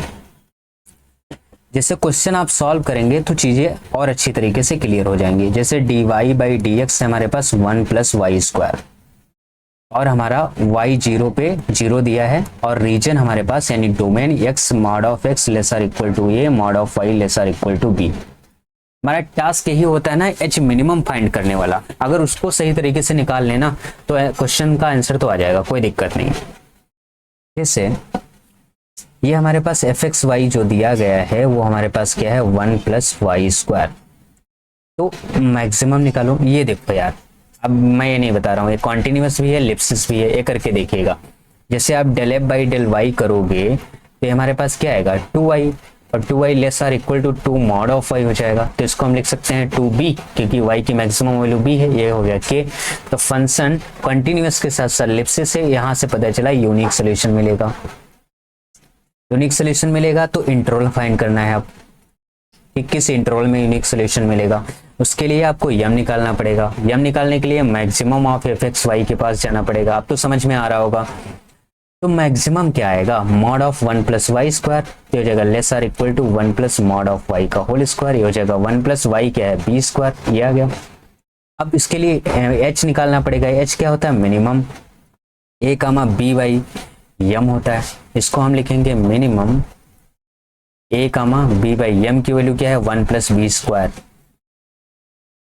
[SPEAKER 1] जैसे क्वेश्चन आप सॉल्व करेंगे तो चीजें और अच्छी तरीके से क्लियर हो जाएंगी। जैसे dy बाई डी एक्स हमारे पास 1 प्लस वाई स्क्वायर, और हमारा y 0 पे 0 दिया है, और रीजन हमारे पास यानी domain x mod of x lesser equal to a mod of y lesser equal to b। हमारा टास्क यही होता है ना, h मिनिमम फाइंड करने वाला। अगर उसको सही तरीके से निकाल लेना तो क्वेश्चन का आंसर तो आ जाएगा, कोई दिक्कत नहीं। जैसे ये हमारे पास एफ एक्स वाई जो दिया गया है वो हमारे पास क्या है, 1 प्लस वाई स्क्वायर। तो मैक्सिमम निकालो। ये देखो यार, अब मैं ये नहीं बता रहा हूँ, ये कॉन्टिन्यूस भी है, लिप्सिस भी है, ये करके देखिएगा। जैसे आप del f by del y करोगे तो हमारे पास क्या आएगा, 2y, और 2y less or equal to 2 mod of y हो जाएगा। तो इसको हम लिख सकते हैं 2b, क्योंकि y की मैक्सिमम वैल्यू b है, ये हो गया k। तो फंक्शन कंटिन्यूअस के साथ साथ लिप्सिस से यहाँ से पता चला यूनिक सोल्यूशन मिलेगा। यूनिक सोल्यूशन मिलेगा तो इंटरवल फाइंड करना है आप कि किस इंटरवल में यूनिक सोल्यूशन मिलेगा। उसके लिए आपको यम निकालना पड़ेगा। यम निकालने के लिए maximum of f x y के पास जाना पड़ेगा। अब तो समझ में आ रहा होगा। तो मैक्सिमम क्या आएगा, mod of 1 plus y square, ये हो जाएगा less or equal to 1 plus mod of y का होल स्क्वायर, ये हो जाएगा 1 प्लस वाई क्या है, बी स्क्वायर, ये आ गया। अब इसके लिए h निकालना पड़ेगा। h क्या होता है, minimum. a comma B by M होता है, इसको हम लिखेंगे minimum a comma B by M की वैल्यू क्या है, 1 प्लस बी स्क्वायर।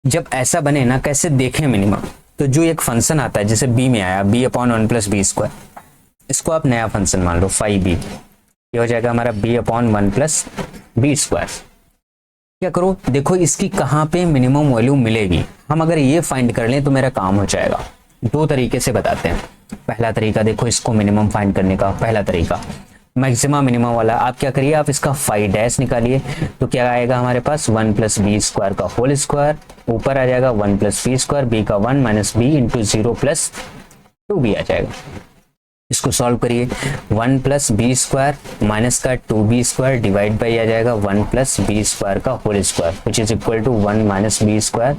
[SPEAKER 1] जब ऐसा बने ना, कैसे देखें मिनिमम, तो जो एक फंक्शन आता है जैसे b में आया b upon 1 plus B square, इसको आप नया फंक्शन मान लो 5b, ये हो जाएगा हमारा b upon 1 plus B square. क्या करो, देखो इसकी कहाँ पे मिनिमम वैल्यू मिलेगी। हम अगर ये फाइंड कर लें तो मेरा काम हो जाएगा। दो तरीके से बताते हैं। पहला तरीका देखो, इसको मिनिमम फाइंड करने का पहला तरीका मैक्सिमम मिनिमम वाला। आप क्या करिए, आप इसका फाई डैश निकालिए, तो क्या आएगा हमारे पास 1 प्लस बी स्क्वायर का होल स्क्वायर, ऊपर आ जाएगा 1 प्लस बी स्क्वायर, बी का 1 minus b into 0 plus 2b आ जाएगा। इसको सॉल्व करिए, 1 प्लस बी स्क्वायर माइनस का 2b स्क्वायर डिवाइड बाई आ जाएगा 1 प्लस बी स्क्वायर का whole square, which is equal to 1 minus b square,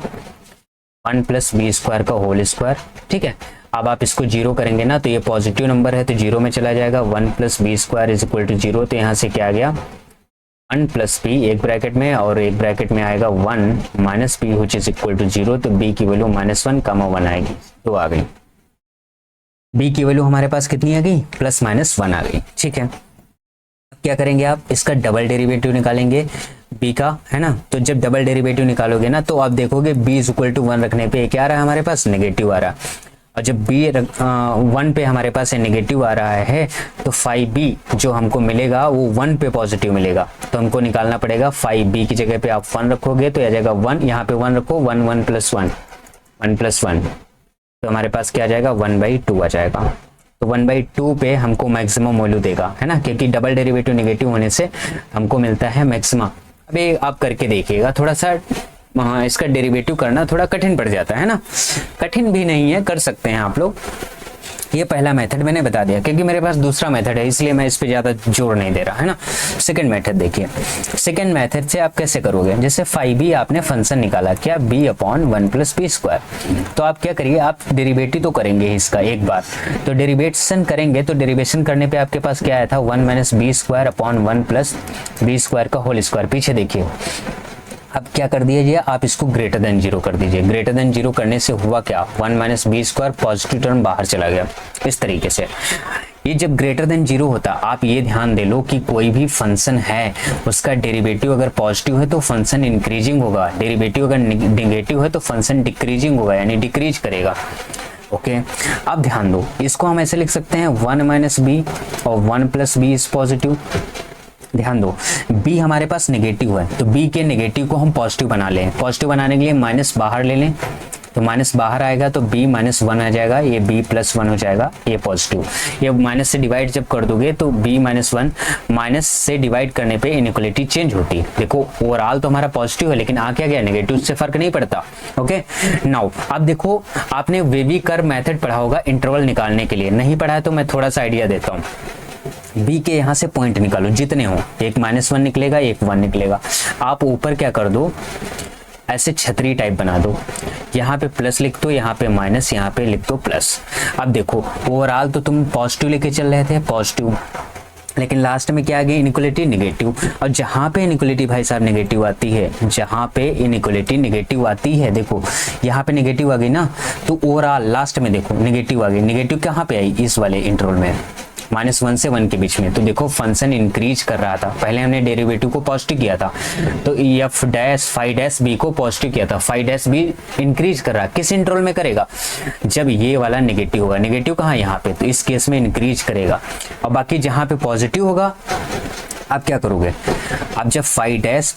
[SPEAKER 1] 1 plus B square का होल स्क्वायर। ठीक है, अब आप इसको जीरो करेंगे ना तो ये पॉजिटिव नंबर है तो जीरो में चला जाएगा, 1 + b² इज इक्वल टू 0। तो यहाँ से क्या आ गया 1 + b एक ब्रैकेट में और एक ब्रैकेट में आएगा 1 - b which is equal to 0। तो b की वैल्यू -1, 1 आएगी, तो आ गई। b की वैल्यू हमारे पास कितनी आ गई, +-1 आ गई। ठीक है, अब क्या करेंगे आप इसका डबल डेरिवेटिव निकालेंगे b का, है ना। तो जब डबल डेरिवेटिव निकालोगे ना तो आप देखोगे b = 1 रखने पे क्या आ रहा है हमारे पास, नेगेटिव आ रहा है। और जब b 1 पे हमारे पास नेगेटिव आ रहा है तो 5b जो हमको मिलेगा वो 1 पे पॉजिटिव मिलेगा। तो हमको निकालना पड़ेगा 5b की जगह पे आप 1 रखोगे तो आ जाएगा 1, यहाँ पे 1 रखो, 1 1 + 1 1 + 1, तो हमारे पास क्या आ जाएगा 1/2 आ जाएगा। तो 1/2 पे हमको मैक्सिमम वैल्यू देगा, है ना, क्योंकि डबल डेरिवेटिव नेगेटिव होने से हमको मिलता है मैक्सिमम। अभी आप करके देखिएगा, थोड़ा सा इसका डेरिवेटिव करना थोड़ा कठिन पड़ जाता है ना, कठिन भी नहीं है, कर सकते हैं आप लोग। ये पहला मेथड मैंने बता दिया क्योंकि मेरे पास दूसरा मेथड है इसलिए मैं इस पे ज़्यादा जोर नहीं दे रहा, है ना। सेकंड मेथड देखिए, सेकंड मेथड से आप कैसे करोगे, जैसे 5b आपने फंक्शन निकाला क्या, b/1 + b²। तो आप क्या करिए, आप डेरिवेटिव तो करेंगे इसका एक बार, तो डेरिवेशन करेंगे तो डेरिवेशन करने पे आपके पास क्या आया था 1 - b²/1 + b² का होल स्क्वायर। पीछे देखिए, अब क्या कर दीजिए आप इसको ग्रेटर देन 0 कर दीजिए। ग्रेटर देन 0 करने से हुआ क्या, 1 - b² पॉजिटिव टर्म बाहर चला गया। इस तरीके से ये जब ग्रेटर देन 0 होता, आप ये ध्यान दे लो कि कोई भी फंक्शन है उसका डेरिवेटिव अगर पॉजिटिव है तो फंक्शन इंक्रीजिंग होगा, डेरिवेटिव अगर नेगेटिव है तो फंक्शन डिक्रीजिंग होगा, यानी डिक्रीज करेगा। ओके, अब ध्यान दो, इसको हम ऐसे लिख सकते हैं 1 - b और 1 + b इज पॉजिटिव। ध्यान दो, b हमारे पास नेगेटिव है तो b के नेगेटिव को हम पॉजिटिव बना लें। पॉजिटिव बनाने के लिए माइनस बाहर ले लें, तो माइनस बाहर आएगा तो b -1 आ जाएगा, ये b +1 हो जाएगा, ये पॉजिटिव। ये माइनस से डिवाइड जब कर दोगे तो b -1 माइनस से डिवाइड करने पे इनइक्वालिटी चेंज होती है। देखो ओवरऑल तो हमारा पॉजिटिव है लेकिन आ क्या गया नेगेटिव, से फर्क नहीं पड़ता। ओके, नाउ अब देखो आपने वेवी कर्व मेथड पढ़ा होगा इंटरवल निकालने के लिए, नहीं पढ़ा है तो मैं थोड़ा सा आइडिया देता हूँ। b के यहाँ से पॉइंट निकालो जितने हो, एक -1 निकलेगा, एक 1 निकलेगा। आप ऊपर क्या कर दो, ऐसे छतरी टाइप बना दो, यहाँ पे प्लस लिख दो, यहाँ पे माइनस, यहाँ पे लिख दो प्लस। अब देखो ओवरऑल तो तुम पॉजिटिव लेके चल रहे थे, पॉजिटिव, लेकिन लास्ट में क्या आ गई इनइक्वालिटी नेगेटिव। और जहाँ पे इनइक्वालिटी भाई साहब नेगेटिव आती है, जहाँ पे इनइक्वालिटी नेगेटिव आती है, देखो यहाँ पे नेगेटिव आ गई ना, तो ओवरऑल लास्ट में देखो नेगेटिव आ गई। नेगेटिव कहाँ पे आई, इस वाले इंटरवल में, -1 से 1 के बीच में। तो देखो फंक्शन इंक्रीज कर रहा था, पहले हमने डेरिवेटिव को पॉजिटिव किया था तो f'5' को पॉजिटिव किया था, 5' इंक्रीज कर रहा है, किस इंटरवल में करेगा, जब ये वाला नेगेटिव होगा। नेगेटिव कहाँ, यहाँ पे, तो इस केस में इंक्रीज करेगा। और बाकी जहाँ पे पॉजिटिव होगा आप क्या करोगे, अब जब 5'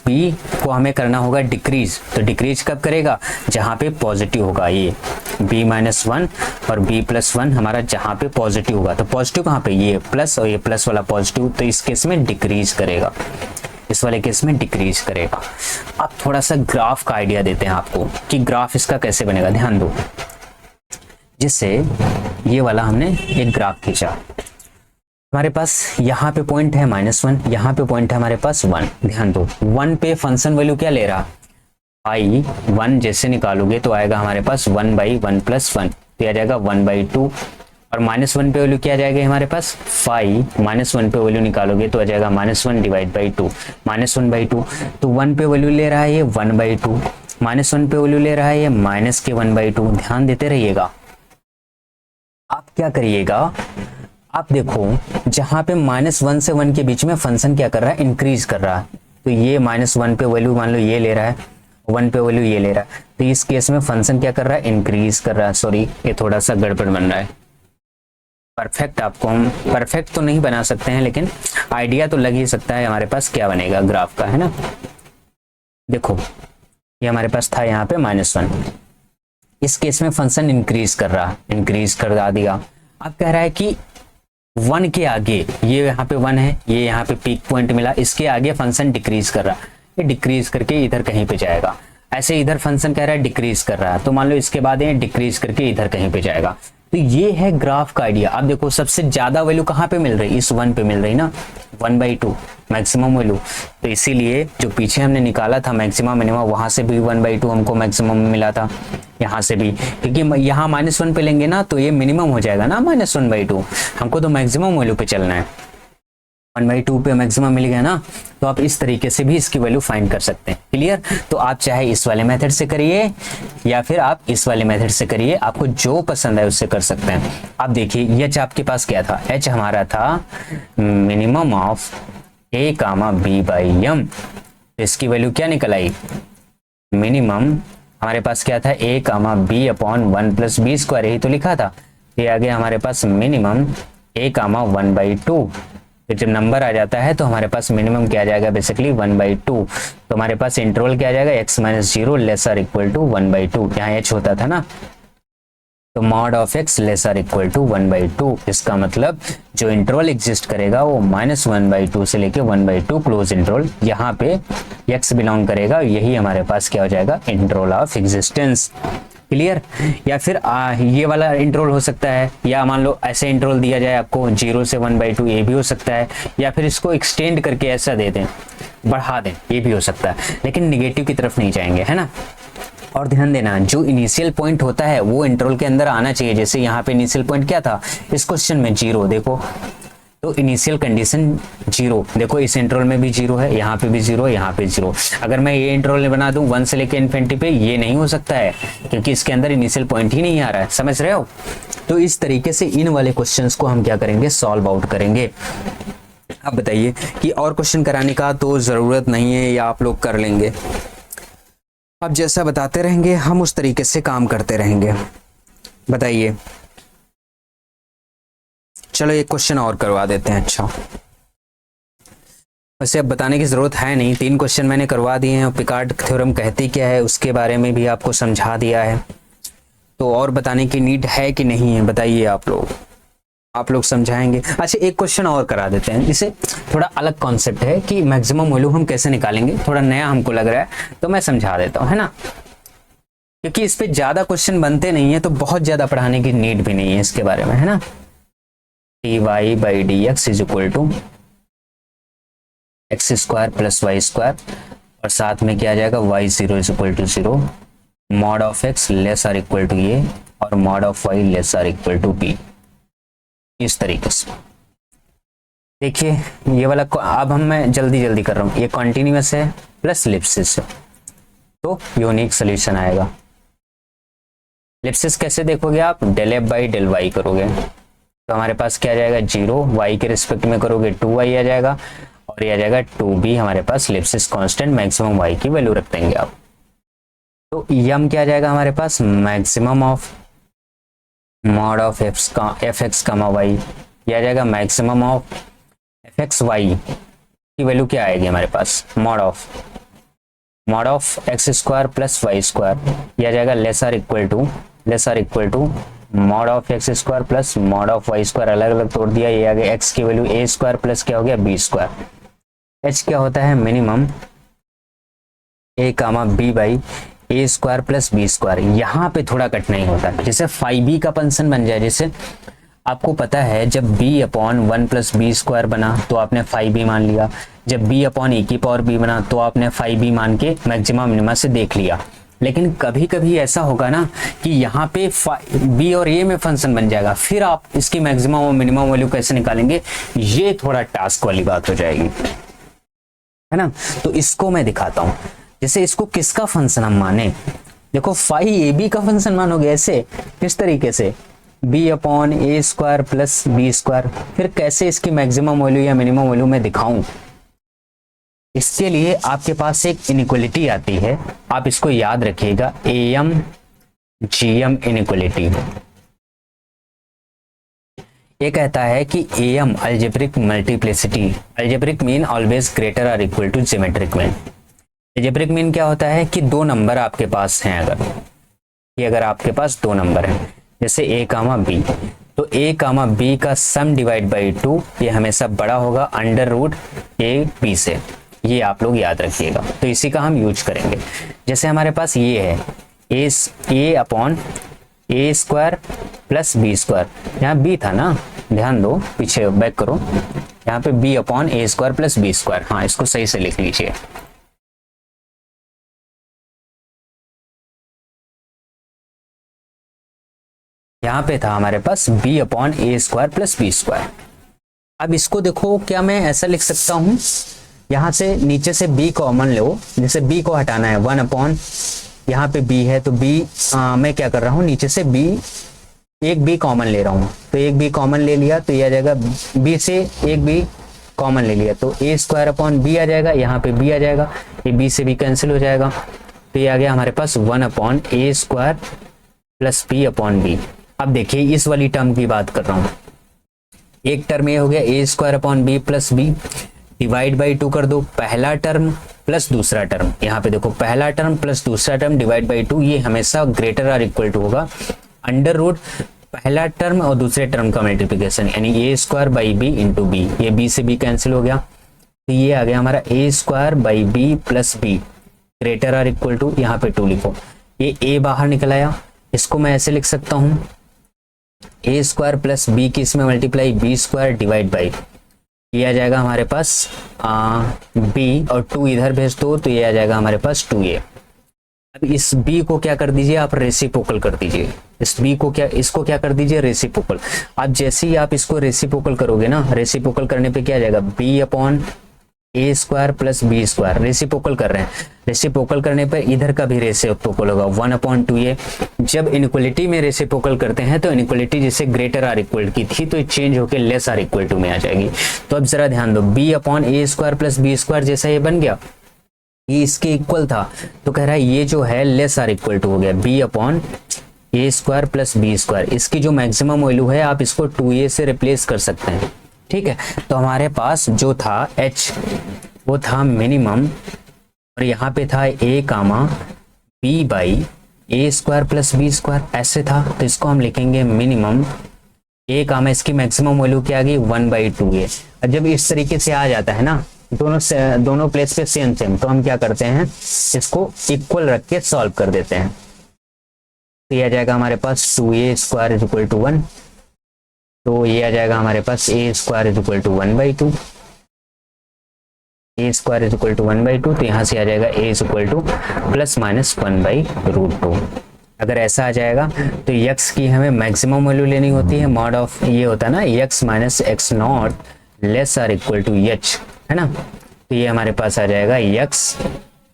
[SPEAKER 1] को हमें करना होगा डिक्रीज, तो डिक्रीज कब करेगा, जहाँ पे पॉजिटिव होगा, ये b -1 और b +1 हमारा जहाँ पे पॉजिटिव होगा। तो पॉजिटिव कहाँ पे, ये प्लस और ये प्लस वाला पॉजिटिव, तो इस केस में डिक्रीज करेगा, इस वाले केस में डिक्रीज करेगा। अब थोड़ा सा ग्राफ का आइडिया देते हैं आपको कि ग्राफ इसका कैसे बनेगा। ध्यान दो, जिससे ये वाला हमने एक ग्राफ खींचा, हमारे पास यहाँ पे पॉइंट है -1, यहाँ पे पॉइंट है हमारे पास 1। ध्यान दो 1 पे फंक्शन वैल्यू क्या ले रहा, i 1 जैसे निकालोगे तो आएगा हमारे पास 1/1 + 1, तो आ जाएगा 1/2। और -1 पे वैल्यू क्या आ जाएगा हमारे पास 5, -1 पे वैल्यू निकालोगे तो आ जाएगा -1 / 2, -1/2। तो 1 पे वैल्यू ले रहा है ये 1/2, -1 पे वैल्यू ले रहा है ये -1/2। ध्यान देते रहिएगा। आप क्या करिएगा, आप देखो जहां पे -1 से 1 के बीच में फंक्शन क्या कर रहा है, इंक्रीज कर रहा है। तो ये -1 पे वैल्यू मान लो ये ले रहा है, 1 पे वैल्यू ये ले रहा है, तो इस केस में फंक्शन क्या कर रहा है, इंक्रीज कर रहा है। सॉरी ये थोड़ा सा गड़बड़ बन रहा है। परफेक्ट आपको हम परफेक्ट तो नहीं बना सकते हैं लेकिन आइडिया तो लग ही सकता है हमारे पास क्या बनेगा ग्राफ का, है ना। देखो ये हमारे पास था यहाँ पे -1, इस केस में फंक्शन इंक्रीज कर रहा है, इंक्रीज कर दिया। अब कह रहा है कि 1 के आगे, ये यहाँ पे 1 है, ये यहाँ पे पीक पॉइंट मिला, इसके आगे फंक्शन डिक्रीज कर रहा है, ये डिक्रीज करके इधर कहीं पे जाएगा। ऐसे इधर फंक्शन कह रहा है डिक्रीज कर रहा है, तो मान लो इसके बाद ये डिक्रीज करके इधर कहीं पे जाएगा। तो तो ये है ग्राफ का आइडिया। अब देखो सबसे ज्यादा वैल्यू कहाँ पे मिल रही, इस 1 पे मिल रही ना, 1/2 मैक्सिमम वैल्यू। तो इसीलिए जो पीछे हमने निकाला था मैक्सिमम मिनिमम, वहां से भी 1/2 हमको मैक्सिमम मिला था, यहाँ से भी, क्योंकि यहाँ -1 पे लेंगे ना तो ये मिनिमम हो जाएगा ना -1/2, हमको तो मैक्सिमम वैल्यू पे चलना है। 1/2 पे मैक्सिमम मिल गया ना, तो आप इस तरीके से भी इसकी वैल्यू फाइंड कर सकते हैं। क्लियर? तो आप चाहे इस वाले मेथड से करिए या फिर आप इस वाले मेथड से करिए, आपको जो पसंद है उससे कर सकते हैं। आप देखिए एच आपके पास क्या था, एच हमारा था मिनिमम ऑफ a, b/m। तो इसकी वैल्यू क्या निकल आई, मिनिमम हमारे पास क्या था, a, b अपॉन 1 + b², यही तो लिखा था। ये आ गया हमारे पास मिनिमम a, 1/2। फिर जब नंबर आ जाता है तो हमारे पास मिनिमम क्या आ जाएगा, बेसिकली 1/2। तो हमारे पास इंटरवल क्या आ जाएगा, x - 0 लेसर इक्वल टू 1/2। यहाँ h होता था ना, तो mod of x lesser equal to 1/2। इसका मतलब जो इंटरवल एग्जिस्ट करेगा वो -1/2 से लेके 1/2 क्लोज इंटरवल, यहाँ पे x बिलोंग करेगा, यही हमारे पास क्या हो जाएगा, इंटरवल ऑफ एग्जिस्टेंस। क्लियर? या फिर ये वाला इंटरवल हो सकता है, या मान लो ऐसे इंटरवल दिया जाए आपको 0 से 1/2, ये भी हो सकता है, या फिर इसको एक्सटेंड करके ऐसा दे दें, बढ़ा दें, ये भी हो सकता है, लेकिन निगेटिव की तरफ नहीं जाएंगे, है ना। और ध्यान देना जो इनिशियल पॉइंट होता है वो इंटरवल के अंदर आना चाहिए। जैसे यहाँ पे इनिशियल पॉइंट क्या था इस क्वेश्चन में, 0, देखो तो इनिशियल कंडीशन 0, देखो इस इंटरवल में भी 0 है, यहाँ पे भी 0 है, यहाँ पे 0। अगर मैं ये इंटरवल बना दूं 1 से लेकर इन्फिनिटी पे, ये नहीं हो सकता है क्योंकि इसके अंदर इनिशियल पॉइंट ही नहीं आ रहा है, समझ रहे हो। तो इस तरीके से इन वाले क्वेश्चंस को हम क्या करेंगे, सॉल्व आउट करेंगे। अब बताइए कि और क्वेश्चन कराने का तो जरूरत नहीं है, या आप लोग कर लेंगे। अब जैसा बताते रहेंगे हम उस तरीके से काम करते रहेंगे। बताइए, चलो एक क्वेश्चन और करवा देते हैं। अच्छा, वैसे अब बताने की जरूरत है नहीं, 3 क्वेश्चन मैंने करवा दिए हैं। पिकार्ड थ्योरम कहती क्या है उसके बारे में भी आपको समझा दिया है, तो और बताने की नीड है कि नहीं है, बताइए आप लोग समझाएंगे। अच्छा, एक क्वेश्चन और करा देते हैं, इसे थोड़ा अलग कॉन्सेप्ट है कि मैक्सिमम वैल्यू हम कैसे निकालेंगे, थोड़ा नया हमको लग रहा है, तो मैं समझा देता हूँ, है ना, क्योंकि इस पे ज्यादा क्वेश्चन बनते नहीं है, तो बहुत ज्यादा पढ़ाने की नीड भी नहीं है इसके बारे में, है ना। dy/dx is equal to x² + y², और साथ में क्या आ जाएगा, y0 is equal to 0, mod of x less or equal to ये, और mod of y less or equal to b। इस तरीके से देखिए ये वाला, अब मैं जल्दी कर रहा हूँ, ये कॉन्टिन्यूअस है प्लस इलिप्सिस है, तो यूनिक सोल्यूशन आएगा। इलिप्सिस कैसे देखोगे आप, ∂f/∂y करोगे, तो हमारे पास क्या आ जाएगा, 0, y के रिस्पेक्ट में करोगे 2y आ जाएगा, और ये आ जाएगा 2b, हमारे पास इलिप्सिस कांस्टेंट मैक्सिमम y की वैल्यू रख देंगे आप। तो यम क्या आ जाएगा हमारे पास, maximum of mod of fx, y, ये आ जाएगा मैक्सिमम ऑफ fxy की वैल्यू क्या आएगी हमारे पास, मॉड ऑफ x² + y², ये आ जाएगा lesser equal to mod of x² plus mod of y², अलग अलग तोड़ दिया, ये आ गया x की वैल्यू a² प्लस क्या हो गया, b²। h क्या होता है, मिनिमम a, b/a² + b²। यहाँ पे थोड़ा कठिनाई होता है, जैसे 5b का फंक्शन बन जाए, जैसे आपको पता है जब b/1 + b² बना तो आपने 5b मान लिया, जब b/e⁴b बना तो आपने 5b मान के मैक्सिमम मिनिमा से देख लिया। लेकिन कभी कभी ऐसा होगा ना कि यहाँ पे b और a में फंक्शन बन जाएगा, फिर आप इसकी मैक्सिमम और मिनिमम वैल्यू कैसे निकालेंगे, ये थोड़ा टास्क वाली बात हो जाएगी, है ना। तो इसको मैं दिखाता हूँ, जैसे इसको किसका फंक्शन हम माने, देखो 5ab का फंक्शन मानोगे ऐसे, किस तरीके से, b/a² + b²। फिर कैसे इसकी मैक्सिमम वैल्यू या मिनिमम वैल्यू मैं दिखाऊं, इसके लिए आपके पास एक इनइक्वालिटी आती है, आप इसको याद रखिएगा, am-gm इनइक्वालिटी। ये कहता है कि am algebraic multiplicity, algebraic mean always greater और equal to geometric mean. Algebraic mean क्या होता है कि 2 नंबर आपके पास हैं, अगर आपके पास 2 नंबर हैं, जैसे a, b, तो a, b का सम डिवाइड बाई 2 ये हमेशा बड़ा होगा √a b से, ये आप लोग याद रखिएगा। तो इसी का हम यूज करेंगे। जैसे हमारे पास ये है a/b ए स्क्वायर प्लस बी स्क्वायर, यहाँ बी था ना, ध्यान दो, पीछे बैक करो, यहाँ पे B upon A square plus B square, हाँ इसको सही से लिख लीजिए। यहाँ पे था हमारे पास B upon A square plus B square. अब इसको देखो, क्या मैं ऐसा लिख सकता हूँ, यहाँ से नीचे से b कॉमन लो, जैसे b को हटाना है 1 अपॉन, यहाँ पे b है तो b मैं क्या कर रहा हूँ, नीचे से एक b कॉमन ले रहा हूँ, तो एक b कॉमन ले लिया तो ये आ जाएगा, b से एक b कॉमन ले लिया तो ए स्क्वायर अपॉन b आ जाएगा, यहाँ पे b आ जाएगा, ये b से b कैंसिल हो जाएगा, तो ये आ गया हमारे पास 1 upon A square plus b upon b। अब देखिए इस वाली टर्म की बात कर रहा हूँ, एक टर्म ये हो गया A square upon B plus B, divide by 2 कर दो, पहला टर्म प्लस दूसरा टर्म, यहाँ पे देखो पहला टर्म प्लस दूसरा टर्म डिवाइड बाई 2, ये हमेशा ग्रेटर और इक्वल टू होगा अंडर रूट पहला टर्म और दूसरे टर्म का मल्टीप्लिकेशन, यानी A square by B into B, ये बी से बी कैंसिल हो गया, तो ये आ गया हमारा A square by B plus B greater और इक्वल टू, यहाँ पे 2 लिखो, ये ए बाहर निकल आया, इसको मैं ऐसे लिख सकता हूँ ए स्क्वायर प्लस बी की इसमें multiply b square divide by, ये आ जाएगा हमारे पास बी और 2 इधर भेज दो तो ये आ जाएगा हमारे पास 2a। अब इस b को क्या कर दीजिए आप, रेसिप्रोकल कर दीजिए, इस b को क्या, इसको क्या कर दीजिए रेसिप्रोकल। अब जैसे ही आप इसको रेसिप्रोकल करोगे ना, रेसिप्रोकल करने पे क्या आ जाएगा, b upon A square plus B square, reciprocal कर रहे हैं, रेसिप्रोकल करने पर इधर का भी रेसिप्रोकल होगा 1 अपॉन 2a। जब इनइक्वलिटी में रेसिप्रोकल करते हैं तो इनइक्वलिटी जैसे ग्रेटर आर इक्वल की थी तो चेंज होकर लेस आर इक्वल टू में आ जाएगी। तो अब जरा ध्यान दो, b upon A square plus B square जैसा ये बन गया, ये इसके इक्वल था, तो कह रहा है ये जो है लेस आर इक्वल टू हो गया b upon A square plus B square. इसकी जो मैक्सिमम वैल्यू है आप इसको 2a से रिप्लेस कर सकते हैं, ठीक है। तो हमारे पास जो था h वो था मिनिमम, और यहाँ पे था a comma b by a square plus B square, ऐसे था, तो इसको हम लिखेंगे मिनिमम a कामा इसकी मैक्सिमम वैल्यू क्या आ गई 1/2a। और जब इस तरीके से आ जाता है ना, दोनों प्लेस पे सेम सेम, तो हम क्या करते हैं इसको इक्वल रख के सॉल्व कर देते हैं, तो ये आ जाएगा हमारे पास 2a square is equal to 1, तो ये आ जाएगा हमारे पास a square is equal to 1/2, a square is equal to 1/2, तो यहाँ से आ जाएगा a is equal to plus minus 1/√2। अगर ऐसा आ जाएगा तो x की हमें मैक्सिमम वैल्यू लेनी होती है, मॉड ऑफ ये होता है ना x minus x not less or equal to h, है ना, तो ये हमारे पास आ जाएगा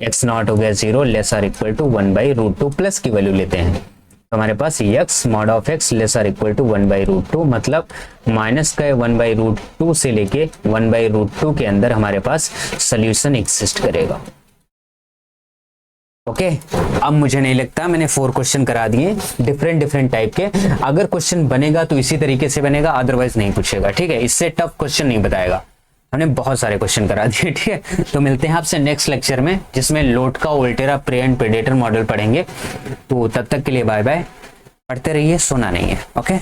[SPEAKER 1] x नॉट हो गया 0 less or equal to 1/√2, plus की वैल्यू लेते हैं तो हमारे पास x mod of x less or equal to 1/√2, मतलब माइनस का 1/√2 से लेके 1/√2 के अंदर हमारे पास सोल्यूशन एग्जिस्ट करेगा। ओके अब मुझे नहीं लगता, मैंने 4 क्वेश्चन करा दिए डिफरेंट टाइप के, अगर क्वेश्चन बनेगा तो इसी तरीके से बनेगा, अदरवाइज नहीं पूछेगा, ठीक है। इससे टफ क्वेश्चन नहीं बताएगा, हमने बहुत सारे क्वेश्चन करा दिए, ठीक है। तो मिलते हैं आपसे नेक्स्ट लेक्चर में, जिसमें Lotka, Volterra, prey and predator model पढ़ेंगे। तो तब तक के लिए बाय बाय, पढ़ते रहिए, सोना नहीं है, ओके।